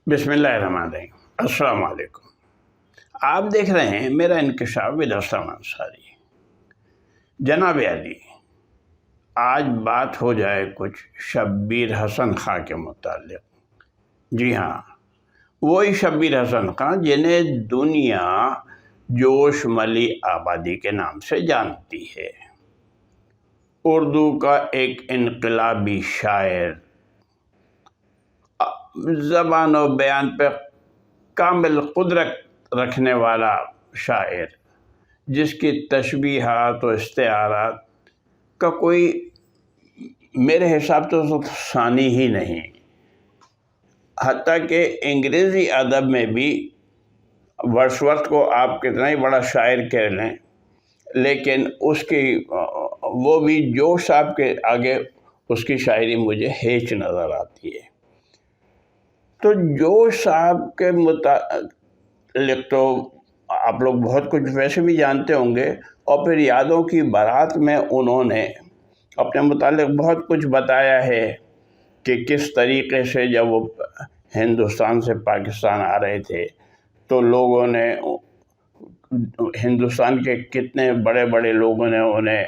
بسم اللہ الرحمن الرحیم۔ السلام علیکم۔ آپ دیکھ رہے ہیں میرا انکشاف ود اسلم انصاری۔ جناب علی، آج بات ہو جائے کچھ شبیر حسن خاں کے متعلق۔ جی ہاں، وہی شبیر حسن خاں جنہیں دنیا جوش ملی آبادی کے نام سے جانتی ہے، اردو کا ایک انقلابی شاعر، زبان و بیان پہ کامل قدرت رکھنے والا شاعر، جس کی تشبیہات و استعارات کا کوئی میرے حساب تو ثانی ہی نہیں۔ حتیٰ کہ انگریزی ادب میں بھی ورڈسورتھ کو آپ کتنا ہی بڑا شاعر کہہ لیں، لیکن اس کی وہ بھی جوش صاحب کے آگے اس کی شاعری مجھے ہیچ نظر آتی ہے۔ تو جوش صاحب کے متعلق تو آپ لوگ بہت کچھ ویسے بھی جانتے ہوں گے، اور پھر یادوں کی بارات میں انہوں نے اپنے متعلق بہت کچھ بتایا ہے کہ کس طریقے سے جب وہ ہندوستان سے پاکستان آ رہے تھے تو لوگوں نے، ہندوستان کے کتنے بڑے بڑے لوگوں نے انہیں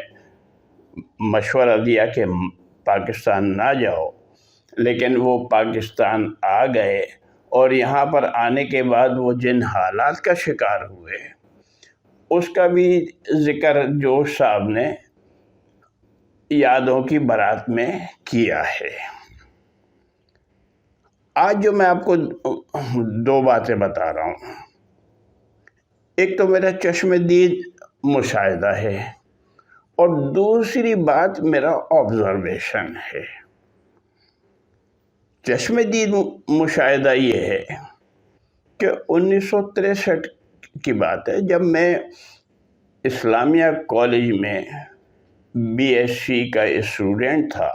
مشورہ دیا کہ پاکستان نہ جاؤ، لیکن وہ پاکستان آ گئے، اور یہاں پر آنے کے بعد وہ جن حالات کا شکار ہوئے اس کا بھی ذکر جوش صاحب نے یادوں کی بارات میں کیا ہے۔ آج جو میں آپ کو دو باتیں بتا رہا ہوں، ایک تو میرا چشم دید مشاہدہ ہے، اور دوسری بات میرا آبزرویشن ہے۔ چشم دید مشاہدہ یہ ہے کہ 1963 کی بات ہے، جب میں اسلامیہ کالج میں بی ایس سی کا اسٹوڈنٹ تھا،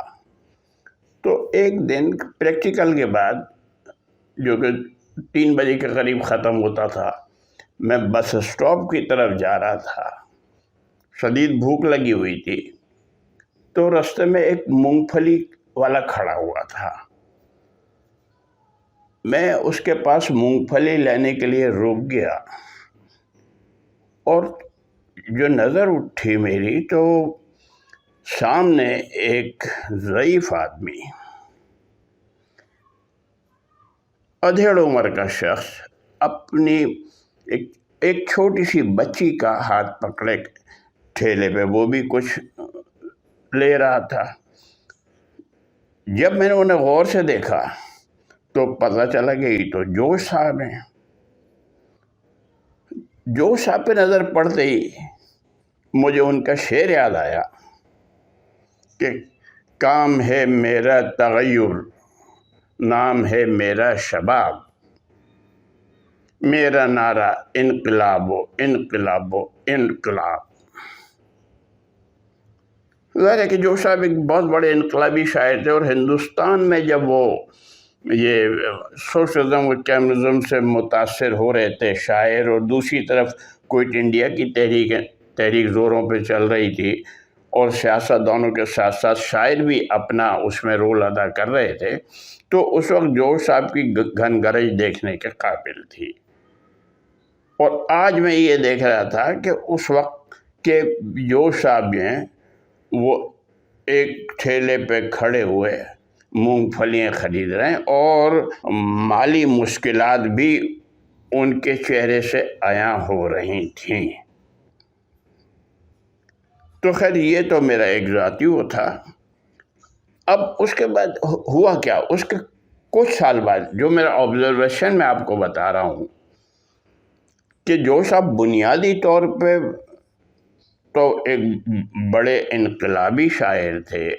تو ایک دن پریکٹیکل کے بعد جو کہ 3 بجے کے قریب ختم ہوتا تھا، میں بس اسٹاپ کی طرف جا رہا تھا، شدید بھوک لگی ہوئی تھی، تو راستے میں ایک مونگ پھلی والا کھڑا ہوا تھا۔ میں اس کے پاس مونگ پھلی لینے کے لیے رک گیا، اور جو نظر اٹھی میری تو سامنے ایک ضعیف آدمی، ادھیڑ عمر کا شخص، اپنی ایک چھوٹی سی بچی کا ہاتھ پکڑے ٹھیلے پہ وہ بھی کچھ لے رہا تھا۔ جب میں نے انہیں غور سے دیکھا تو پتہ چلا کہ یہ تو جوش صاحب ہیں۔ جوش صاحب پہ نظر پڑتے ہی مجھے ان کا شعر یاد آیا کہ کام ہے میرا تغیر، نام ہے میرا شباب، میرا نعرہ انقلاب و انقلاب و انقلاب۔ ظاہر ہے کہ جوش صاحب ایک بہت بڑے انقلابی شاعر تھے، اور ہندوستان میں جب وہ یہ سوشلزم و کمیونزم سے متاثر ہو رہے تھے شاعر، اور دوسری طرف کوئٹ انڈیا کی تحریک زوروں پہ چل رہی تھی، اور سیاست دانوں کے ساتھ ساتھ شاعر بھی اپنا اس میں رول ادا کر رہے تھے، تو اس وقت جوش صاحب کی گھن گرج دیکھنے کے قابل تھی۔ اور آج میں یہ دیکھ رہا تھا کہ اس وقت کے جوش صاحب ہیں وہ ایک ٹھیلے پہ کھڑے ہوئے مونگ پھلیاں خرید رہے ہیں، اور مالی مشکلات بھی ان کے چہرے سے عیاں ہو رہی تھیں۔ تو خیر یہ تو میرا ایک ذاتی وہ تھا۔ اب اس کے بعد ہوا کیا، اس کے کچھ سال بعد جو میرا آبزرویشن میں آپ کو بتا رہا ہوں کہ جوش صاحب بنیادی طور پہ تو ایک بڑے انقلابی شاعر تھے،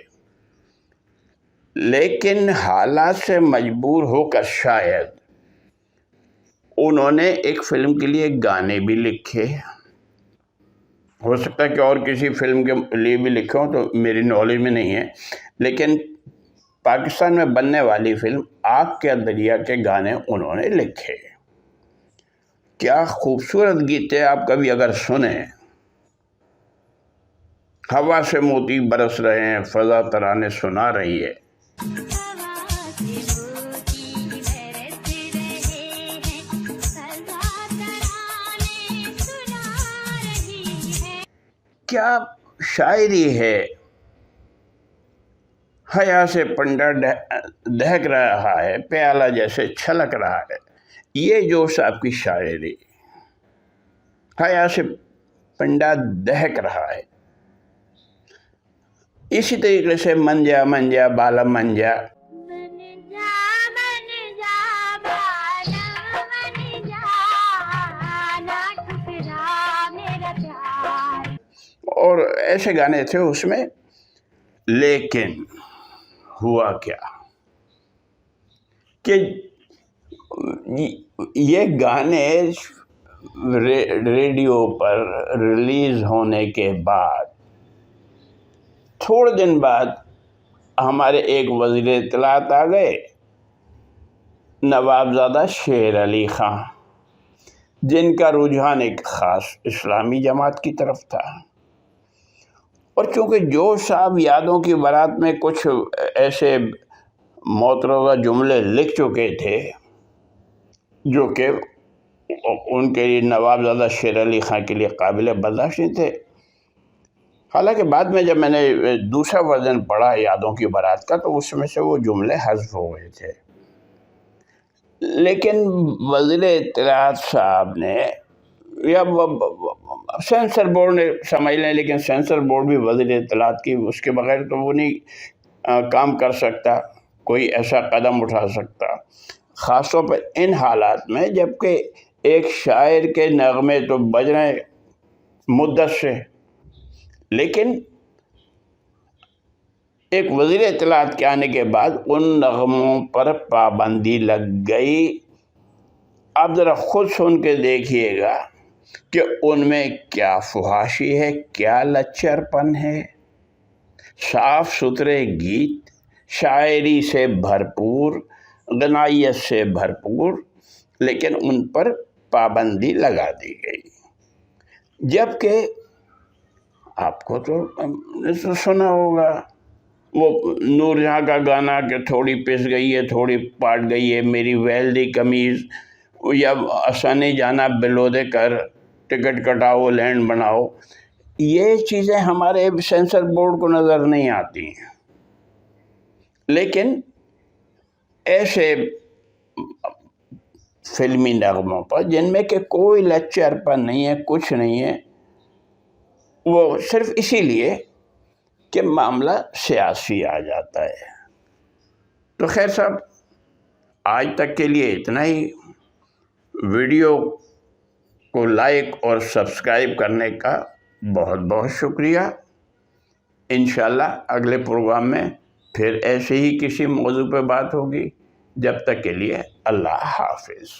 لیکن حالات سے مجبور ہو کر شاید انہوں نے ایک فلم کے لیے گانے بھی لکھے، ہو سکتا ہے کہ اور کسی فلم کے لیے بھی لکھے ہوں، تو میری نالج میں نہیں ہے، لیکن پاکستان میں بننے والی فلم آگ کے دریا کے گانے انہوں نے لکھے۔ کیا خوبصورت گیت ہے، آپ کبھی اگر سنیں۔ ہوا سے موتی برس رہے ہیں، فضا ترانے سنا رہی ہے، کیا شاعری ہے، حیا سے پنڈا دہک رہا ہے، پیالہ جیسے چھلک رہا ہے۔ یہ جو صاحب کی شاعری، حیا سے پنڈا دہک رہا ہے۔ اسی طریقے سے منجا منجا بالا منجا، اور ایسے گانے تھے اس میں۔ لیکن ہوا کیا کہ یہ گانے ریڈیو پر ریلیز ہونے کے بعد تھوڑے دن بعد ہمارے ایک وزیر اطلاعات آ گئے، نوابزادہ شیر علی خان، جن کا رجحان ایک خاص اسلامی جماعت کی طرف تھا۔ اور چونکہ جوش صاحب یادوں کی بارات میں کچھ ایسے معترضہ جملے لکھ چکے تھے جو کہ ان کے لیے نوابزادہ شیر علی خان کے لیے قابل برداشت نہیں تھے۔ حالانکہ بعد میں جب میں نے دوسرا ورژن پڑھا یادوں کی بارات کا تو اس میں سے وہ جملے حذف ہو گئے تھے۔ لیکن وزیر اطلاعات صاحب نے یا سینسر بورڈ نے سمجھ لیں، لیکن سینسر بورڈ بھی وزیر اطلاعات کی، اس کے بغیر تو وہ نہیں کام کر سکتا، کوئی ایسا قدم اٹھا سکتا، خاص طور پر ان حالات میں جبکہ ایک شاعر کے نغمے تو بج رہے ہیں مدت سے، لیکن ایک وزیر اطلاعات کے آنے کے بعد ان نغموں پر پابندی لگ گئی۔ آپ ذرا خود سن کے دیکھیے گا کہ ان میں کیا فحاشی ہے، کیا لچر پن ہے، صاف ستھرے گیت، شاعری سے بھرپور، غنائیت سے بھرپور، لیکن ان پر پابندی لگا دی گئی۔ جبکہ آپ کو تو سنا ہوگا وہ نور جہاں کا گانا کہ تھوڑی پس گئی ہے تھوڑی پاٹ گئی ہے میری ویلدی قمیض، یا آسانی جانا بلودے کر، ٹکٹ کٹاؤ لینڈ بناؤ، یہ چیزیں ہمارے سینسر بورڈ کو نظر نہیں آتی ہیں۔ لیکن ایسے فلمی نغموں پر جن میں کہ کوئی لچر پن نہیں ہے، کچھ نہیں ہے، وہ صرف اسی لیے کہ معاملہ سیاسی آ جاتا ہے۔ تو خیر صاحب، آج تک کے لیے اتنا ہی۔ ویڈیو کو لائک اور سبسکرائب کرنے کا بہت بہت شکریہ۔ انشاءاللہ اگلے پروگرام میں پھر ایسے ہی کسی موضوع پہ بات ہوگی۔ جب تک کے لیے اللہ حافظ۔